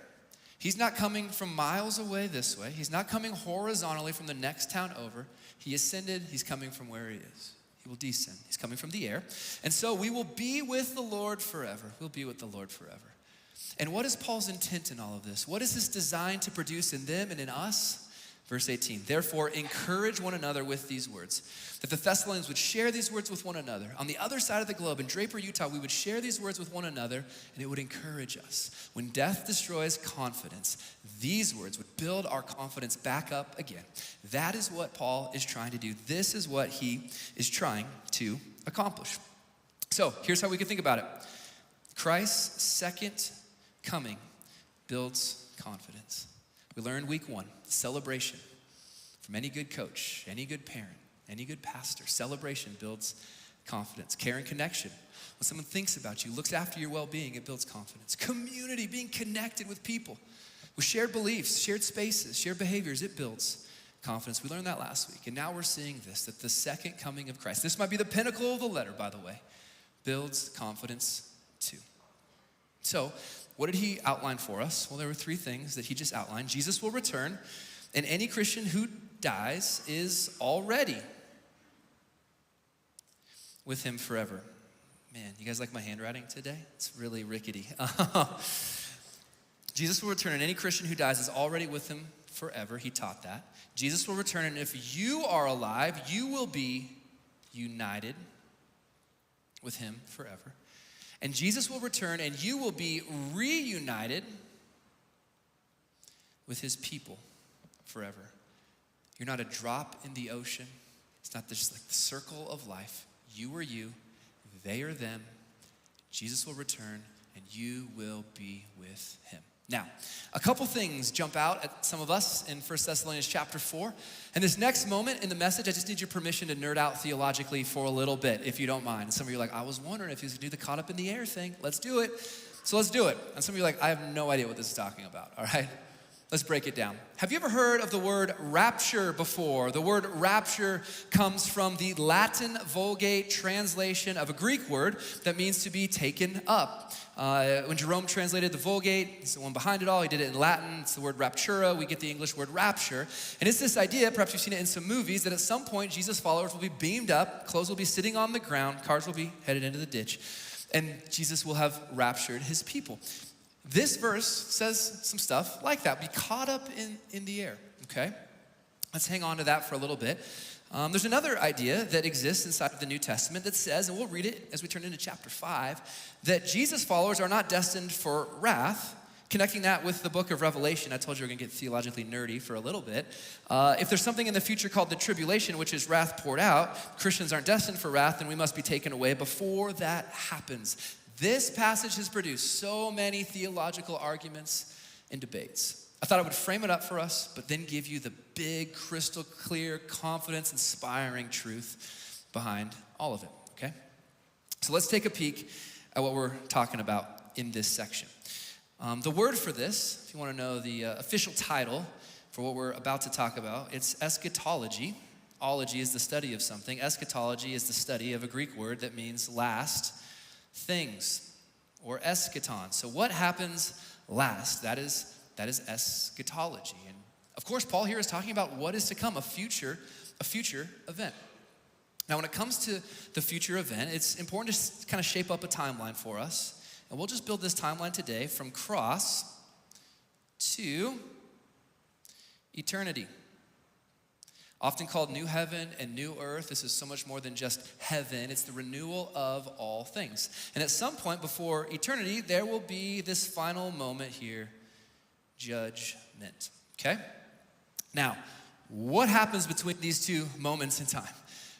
He's not coming from miles away this way. He's not coming horizontally from the next town over. He ascended. He's coming from where he is. He will descend. He's coming from the air. And so we will be with the Lord forever. We'll be with the Lord forever. And what is Paul's intent in all of this? What is this designed to produce in them and in us? Verse 18, therefore encourage one another with these words. That the Thessalonians would share these words with one another. On the other side of the globe in Draper, Utah, we would share these words with one another and it would encourage us. When death destroys confidence, these words would build our confidence back up again. That is what Paul is trying to do. This is what he is trying to accomplish. So here's how we can think about it. Christ's second coming builds confidence. We learned week 1, celebration. From any good coach, any good parent, any good pastor, celebration builds confidence. Care and connection. When someone thinks about you, looks after your well-being, it builds confidence. Community, being connected with people with shared beliefs, shared spaces, shared behaviors, it builds confidence. We learned that last week. And now we're seeing this, that the second coming of Christ, this might be the pinnacle of the letter, by the way, builds confidence too. So, what did he outline for us? Well, there were 3 things that he just outlined. Jesus will return, and any Christian who dies is already with him forever. Man, you guys like my handwriting today? It's really rickety. Jesus will return, and any Christian who dies is already with him forever. He taught that. Jesus will return, and if you are alive, you will be united with him forever. And Jesus will return and you will be reunited with his people forever. You're not a drop in the ocean. It's not just like the circle of life. You are you, they are them. Jesus will return and you will be with him. Now, a couple things jump out at some of us in 1 Thessalonians chapter 4. And this next moment in the message, I just need your permission to nerd out theologically for a little bit, if you don't mind. And some of you are like, I was wondering if he was gonna do the caught up in the air thing. Let's do it. So let's do it. And some of you are like, I have no idea what this is talking about, all right? Let's break it down. Have you ever heard of the word rapture before? The word rapture comes from the Latin Vulgate translation of a Greek word that means to be taken up. When Jerome translated the Vulgate, he's the one behind it all, he did it in Latin, it's the word raptura, we get the English word rapture. And it's this idea, perhaps you've seen it in some movies, that at some point Jesus' followers will be beamed up, clothes will be sitting on the ground, cars will be headed into the ditch, and Jesus will have raptured his people. This verse says some stuff like that. Be caught up in the air, okay? Let's hang on to that for a little bit. There's another idea that exists inside of the New Testament that says, and we'll read it as we turn into chapter 5, that Jesus' followers are not destined for wrath. Connecting that with the book of Revelation, I told you we're going to get theologically nerdy for a little bit. If there's something in the future called the tribulation, which is wrath poured out, Christians aren't destined for wrath, and we must be taken away before that happens. This passage has produced so many theological arguments and debates. I thought I would frame it up for us, but then give you the big, crystal clear, confidence-inspiring truth behind all of it, okay? So let's take a peek at what we're talking about in this section. The word for this, if you want to know the official title for what we're about to talk about, it's eschatology. Ology is the study of something. Eschatology is the study of a Greek word that means last things, or eschaton. So what happens last? That is eschatology. And of course, Paul here is talking about what is to come, a future event. Now, when it comes to the future event, it's important to kind of shape up a timeline for us. And we'll just build this timeline today from cross to eternity. Often called new heaven and new earth, this is so much more than just heaven. It's the renewal of all things. And at some point before eternity, there will be this final moment here, judgment, okay? Now, what happens between these two moments in time?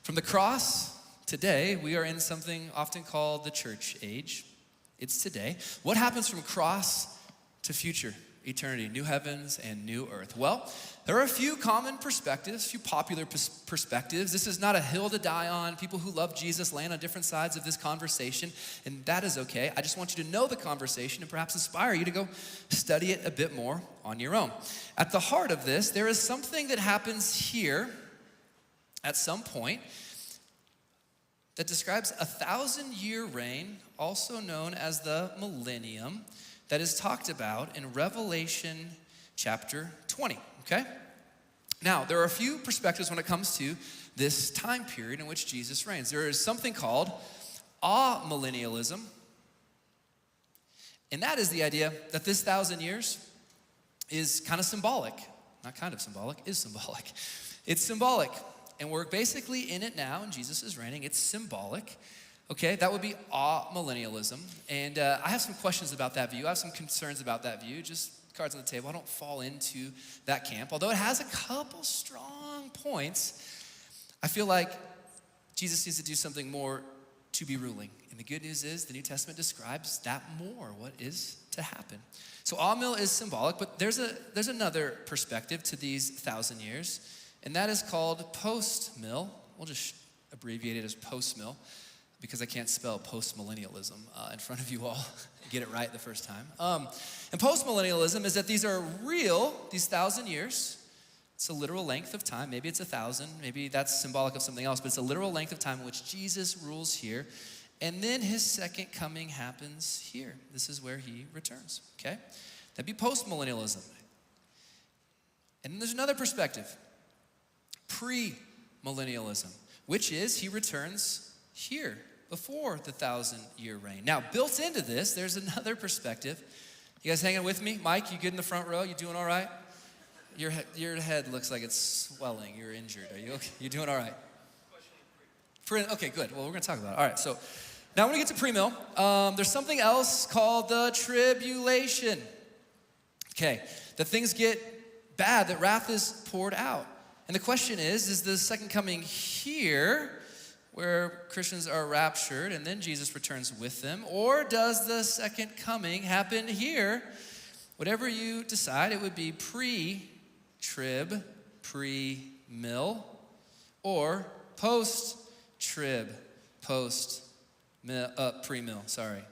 From the cross, today, we are in something often called the church age. It's today. What happens from cross to future eternity, new heavens and new earth? Well, there are a few common perspectives, a few popular perspectives. This is not a hill to die on. People who love Jesus land on different sides of this conversation, and that is okay. I just want you to know the conversation and perhaps inspire you to go study it a bit more on your own. At the heart of this, there is something that happens here at some point that describes a 1,000-year reign, also known as the millennium, that is talked about in Revelation chapter 20, okay? Now, there are a few perspectives when it comes to this time period in which Jesus reigns. There is something called amillennialism, and that is the idea that this 1,000 years is kind of symbolic. Not kind of symbolic, is symbolic. It's symbolic, and we're basically in it now, and Jesus is reigning. It's symbolic. Okay, that would be amillennialism. And I have some questions about that view. I have some concerns about that view. Just cards on the table. I don't fall into that camp. Although it has a couple strong points, I feel like Jesus needs to do something more to be ruling. And the good news is the New Testament describes that more, what is to happen. So amil is symbolic, but there's another perspective to these 1,000 years, and that is called post-mill. We'll just abbreviate it as post-mill, because I can't spell post-millennialism in front of you all. Get it right the first time. And post-millennialism is that these are real, these 1,000 years. It's a literal length of time. Maybe it's 1,000. Maybe that's symbolic of something else, but it's a literal length of time in which Jesus rules here. And then his second coming happens here. This is where he returns, okay? That'd be post-millennialism. And then there's another perspective, pre-millennialism, which is he returns here before the 1,000-year reign. Now, built into this, there's another perspective. You guys hanging with me? Mike, you good in the front row? You doing all right? Your head looks like it's swelling. You're injured. Are you okay? You doing all right? Okay, good. Well, we're going to talk about it. All right, so now when we get to pre-mill, there's something else called the tribulation. Okay, that things get bad, that wrath is poured out. And the question is the second coming here where Christians are raptured and then Jesus returns with them? Or does the second coming happen here? Whatever you decide, it would be pre-trib, pre-mill, or post-trib, pre-mill, sorry.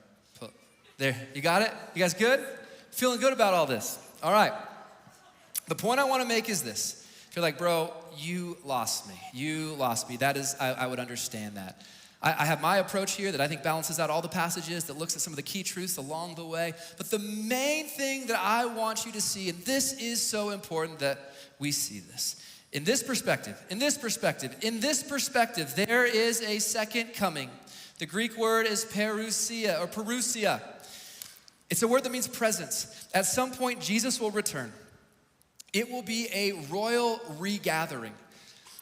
There, you got it? You guys good? Feeling good about all this? All right. The point I want to make is this. If you're like, bro, you lost me. That is, I would understand that. I have my approach here that I think balances out all the passages, that looks at some of the key truths along the way. But the main thing that I want you to see, and this is so important that we see this. In this perspective, there is a second coming. The Greek word is parousia or parousia. It's a word that means presence. At some point, Jesus will return. It will be a royal regathering.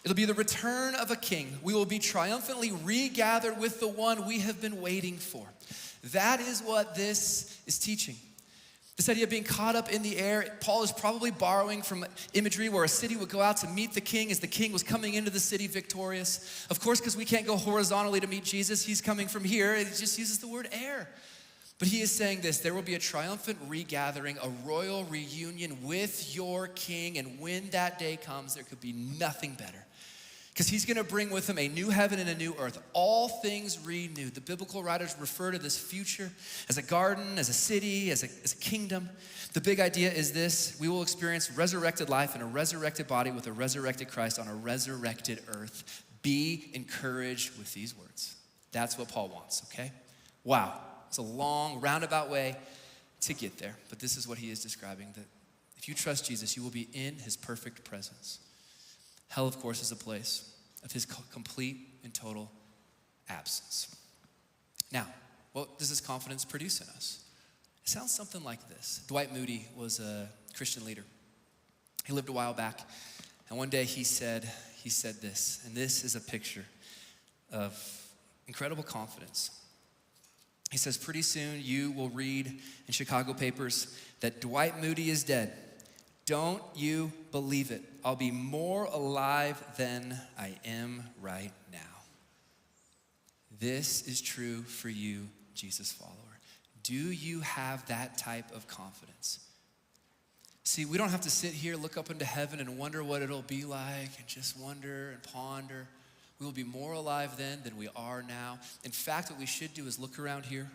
It'll be the return of a king. We will be triumphantly regathered with the one we have been waiting for. That is what this is teaching. This idea of being caught up in the air, Paul is probably borrowing from imagery where a city would go out to meet the king as the king was coming into the city victorious. Of course, because we can't go horizontally to meet Jesus, he's coming from here. He just uses the word air. But he is saying this, there will be a triumphant regathering, a royal reunion with your king, and when that day comes, there could be nothing better. Because he's gonna bring with him a new heaven and a new earth, all things renewed. The biblical writers refer to this future as a garden, as a city, as a kingdom. The big idea is this: we will experience resurrected life in a resurrected body with a resurrected Christ on a resurrected earth. Be encouraged with these words. That's what Paul wants, okay? Wow, it's a long, roundabout way to get there, but this is what he is describing, that if you trust Jesus, you will be in his perfect presence. Hell, of course, is a place of his complete and total absence. Now, what does this confidence produce in us? It sounds something like this. Dwight Moody was a Christian leader. He lived a while back, and one day he said this, and this is a picture of incredible confidence. He says, pretty soon you will read in Chicago papers that Dwight Moody is dead. Don't you believe it? I'll be more alive than I am right now. This is true for you, Jesus follower. Do you have that type of confidence? See, we don't have to sit here, look up into heaven and wonder what it'll be like and just wonder and ponder. We will be more alive then than we are now. In fact, what we should do is look around here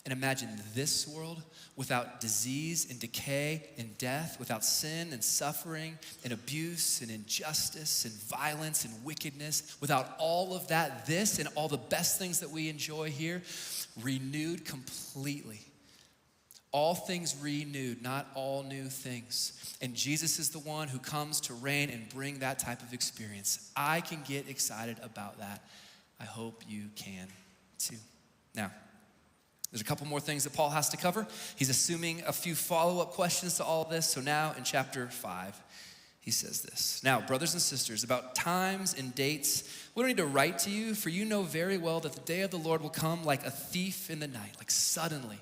and imagine this world without disease and decay and death, without sin and suffering and abuse and injustice and violence and wickedness, without all of that, this and all the best things that we enjoy here, renewed completely. All things renewed, not all new things. And Jesus is the one who comes to reign and bring that type of experience. I can get excited about that. I hope you can too. Now, there's a couple more things that Paul has to cover. He's assuming a few follow-up questions to all this. So now in chapter 5, he says this. Now, brothers and sisters, about times and dates, we don't need to write to you, for you know very well that the day of the Lord will come like a thief in the night, like suddenly.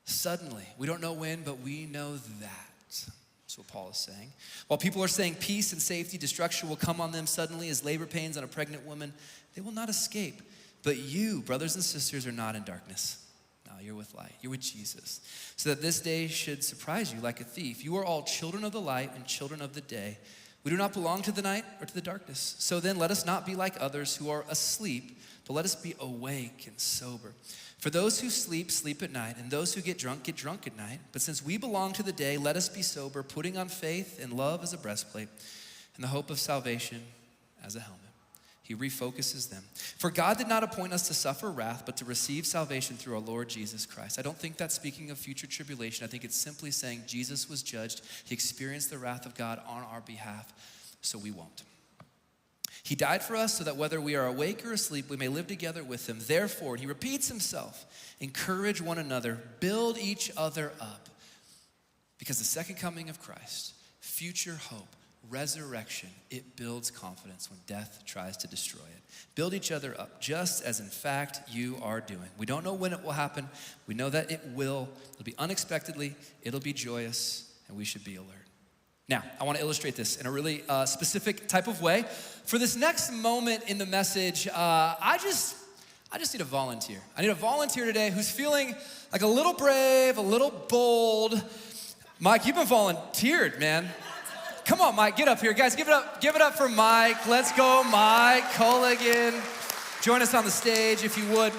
Suddenly. We don't know when, but we know that. That's what Paul is saying. While people are saying peace and safety, destruction will come on them suddenly as labor pains on a pregnant woman, they will not escape. But you, brothers and sisters, are not in darkness. No, you're with light. You're with Jesus. So that this day should surprise you like a thief. You are all children of the light and children of the day. We do not belong to the night or to the darkness. So then let us not be like others who are asleep, but let us be awake and sober. For those who sleep, sleep at night, and those who get drunk at night. But since we belong to the day, let us be sober, putting on faith and love as a breastplate, and the hope of salvation as a helmet. He refocuses them. For God did not appoint us to suffer wrath, but to receive salvation through our Lord Jesus Christ. I don't think that's speaking of future tribulation. I think it's simply saying Jesus was judged. He experienced the wrath of God on our behalf, so we won't. He died for us so that whether we are awake or asleep, we may live together with him. Therefore, he repeats himself, encourage one another, build each other up. Because the second coming of Christ, future hope, resurrection, it builds confidence when death tries to destroy it. Build each other up, just as in fact you are doing. We don't know when it will happen. We know that it will. It'll be unexpectedly. It'll be joyous, and we should be alert. Now, I want to illustrate this in a really specific type of way. For this next moment in the message, I just need a volunteer. I need a volunteer today who's feeling like a little brave, a little bold. Mike, you've been volunteered, man. Come on, Mike, get up here. Guys, give it up for Mike. Let's go, Mike Colligan. Join us on the stage if you would.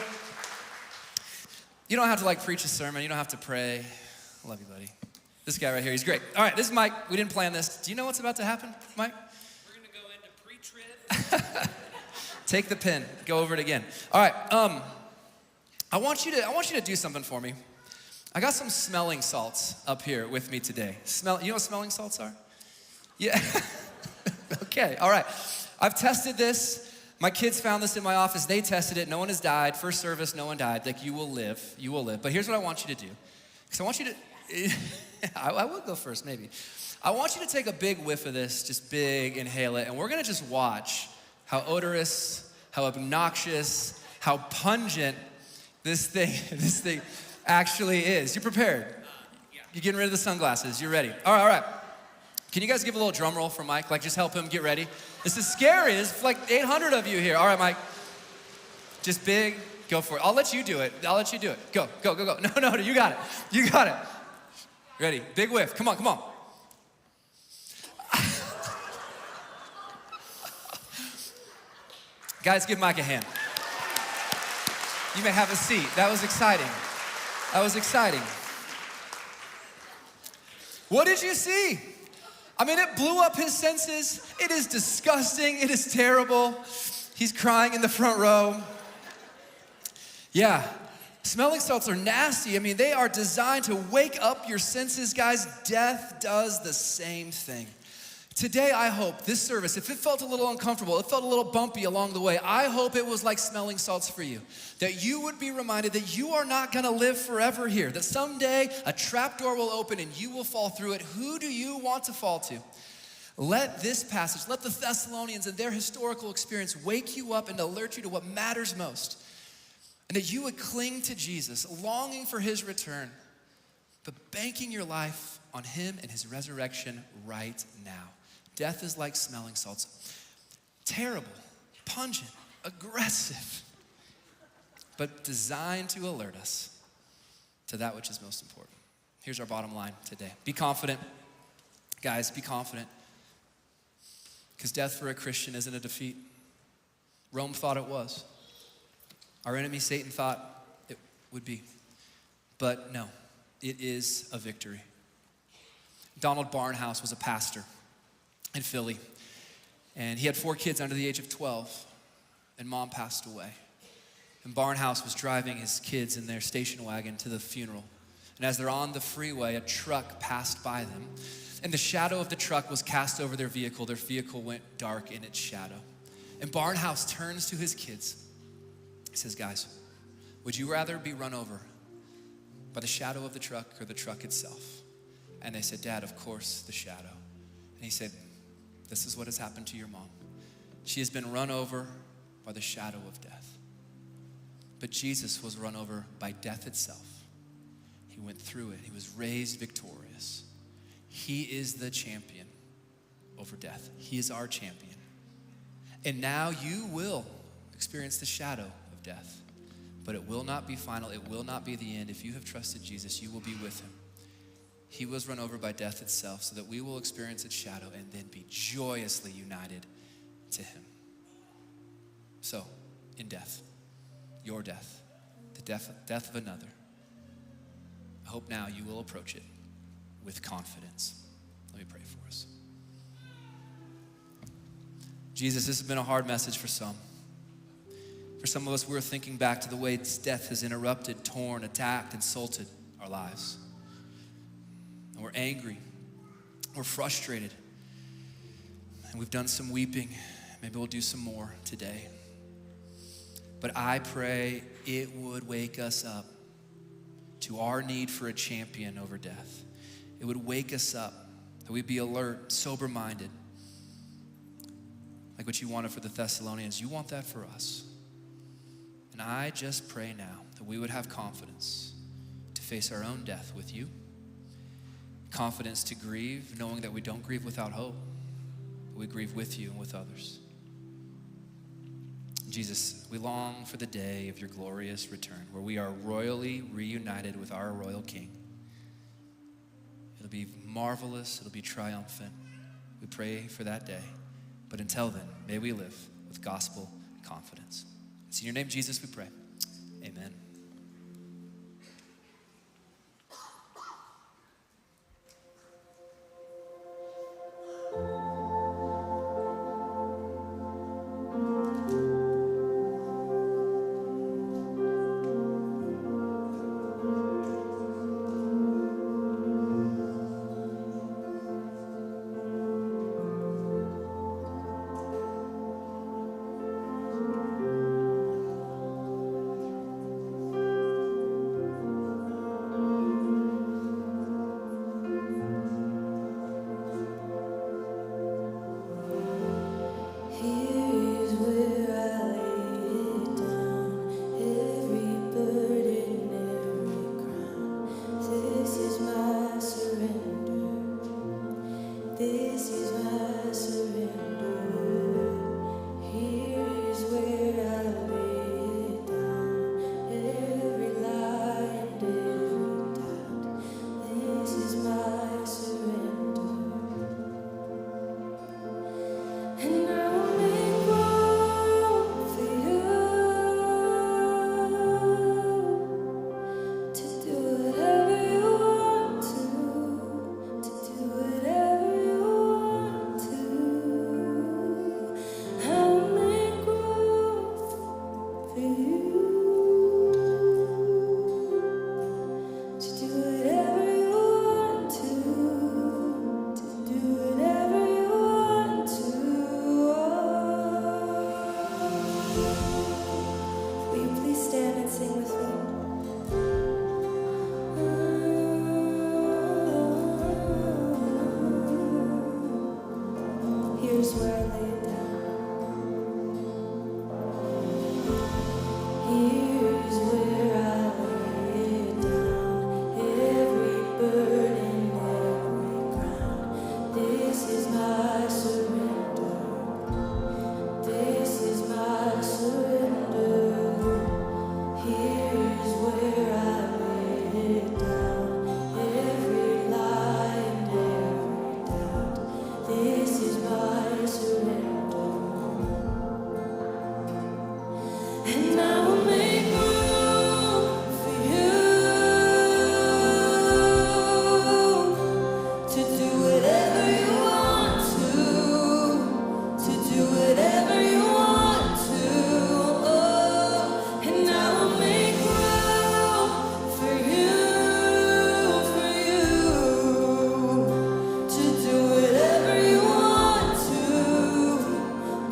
You don't have to preach a sermon. You don't have to pray. I love you, buddy. This guy right here, he's great. All right, this is Mike. We didn't plan this. Do you know what's about to happen, Mike? We're gonna go into pre-trib. Take the pen, go over it again. All right, I want you to do something for me. I got some smelling salts up here with me today. You know what smelling salts are? Yeah. Okay, all right. I've tested this. My kids found this in my office. They tested it. No one has died. First service, no one died. You will live. You will live. But here's what I want you to do. Because I want you to, I will go first maybe. I want you to take a big whiff of this, just big, inhale it, and we're gonna just watch how odorous, how obnoxious, how pungent this thing actually is. You prepared? You're getting rid of the sunglasses, you're ready. All right. Can you guys give a little drum roll for Mike? Like just help him get ready. This is scary, there's like 800 of you here. All right, Mike. Just big, go for it. I'll let you do it. Go. No, you got it. Ready, big whiff, come on. Guys, give Mike a hand. You may have a seat. That was exciting. What did you see? I mean, it blew up his senses. It is disgusting. It is terrible. He's crying in the front row. Yeah, smelling salts are nasty. I mean, they are designed to wake up your senses, guys. Death does the same thing. Today, I hope this service, if it felt a little uncomfortable, it felt a little bumpy along the way, I hope it was like smelling salts for you. That you would be reminded that you are not gonna live forever here. That someday a trap door will open and you will fall through it. Who do you want to fall to? Let this passage, let the Thessalonians and their historical experience wake you up and alert you to what matters most. And that you would cling to Jesus, longing for his return, but banking your life on him and his resurrection right now. Death is like smelling salts. Terrible, pungent, aggressive, but designed to alert us to that which is most important. Here's our bottom line today. Be confident. Guys, be confident. Because death for a Christian isn't a defeat. Rome thought it was. Our enemy Satan thought it would be. But no, it is a victory. Donald Barnhouse was a pastor in Philly, and he had 4 kids under the age of 12, and mom passed away. And Barnhouse was driving his kids in their station wagon to the funeral. And as they're on the freeway, a truck passed by them, and the shadow of the truck was cast over their vehicle. Their vehicle went dark in its shadow. And Barnhouse turns to his kids. He says, guys, would you rather be run over by the shadow of the truck or the truck itself? And they said, Dad, of course, the shadow. And he said, this is what has happened to your mom. She has been run over by the shadow of death. But Jesus was run over by death itself. He went through it. He was raised victorious. He is the champion over death. He is our champion. And now you will experience the shadow of death. But it will not be final. It will not be the end. If you have trusted Jesus, you will be with him. He was run over by death itself so that we will experience its shadow and then be joyously united to him. So, in death, your death, the death of another, I hope now you will approach it with confidence. Let me pray for us. Jesus, this has been a hard message for some. For some of us, we're thinking back to the way death has interrupted, torn, attacked, insulted our lives. And we're angry, we're frustrated, and we've done some weeping. Maybe we'll do some more today. But I pray it would wake us up to our need for a champion over death. It would wake us up, that we'd be alert, sober-minded, like what you wanted for the Thessalonians. You want that for us. And I just pray now that we would have confidence to face our own death with you. Confidence to grieve, knowing that we don't grieve without hope. We grieve with you and with others. Jesus, we long for the day of your glorious return, where we are royally reunited with our royal King. It'll be marvelous, it'll be triumphant. We pray for that day. But until then, may we live with gospel confidence. It's in your name, Jesus, we pray. Amen. Here's where I lay it down. Here's where I lay it down. Every burden, every ground. This is my surrender. This is my surrender. Here's where I lay it down. Every lie and every doubt. This is my surrender. And I will make room for you to do whatever you want to do whatever you want to. Oh, and I will make room for you to do whatever you want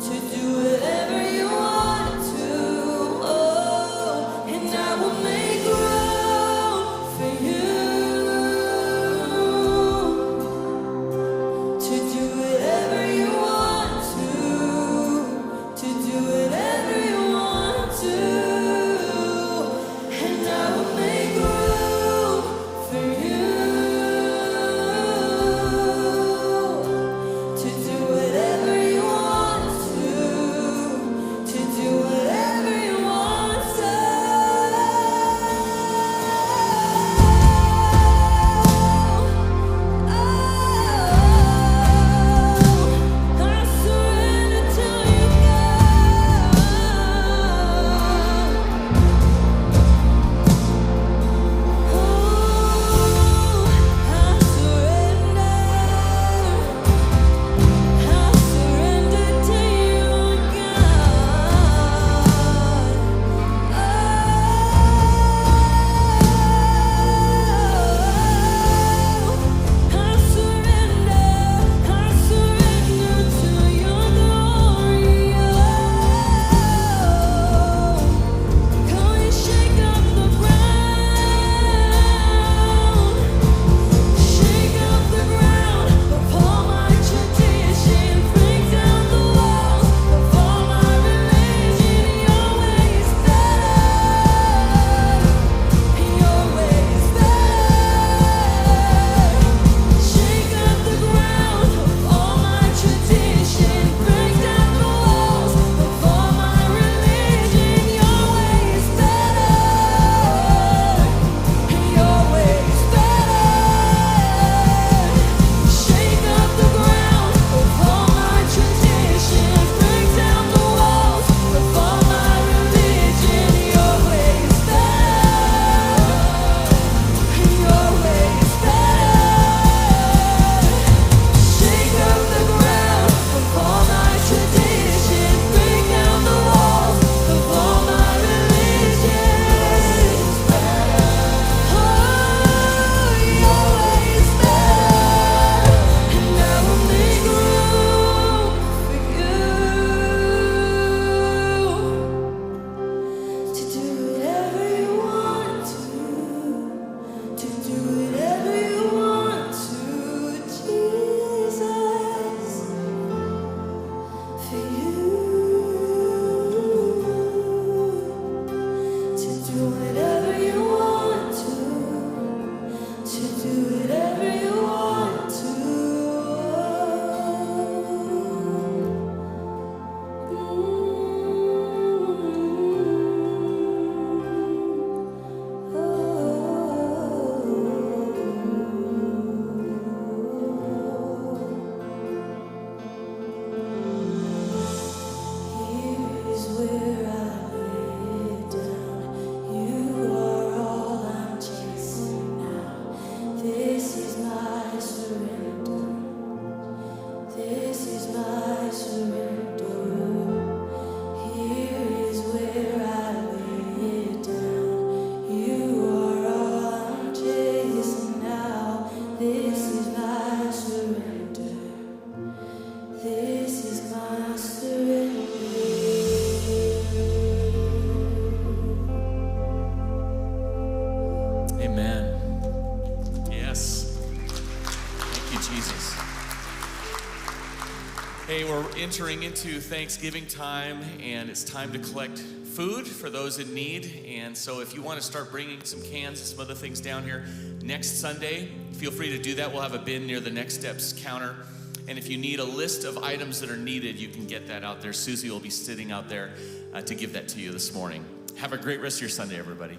to do whatever you want to. Oh, and I will make room for you to do whatever you want to do whatever you want to. And I will make room for you to do whatever you want to do whatever you want to. I surrender to you, Hey, we're entering into Thanksgiving time, and it's time to collect food for those in need. And so if you want to start bringing some cans and some other things down here next Sunday, feel free to do that. We'll have a bin near the Next Steps counter. And if you need a list of items that are needed, you can get that out there. Susie will be sitting out there to give that to you this morning. Have a great rest of your Sunday, everybody.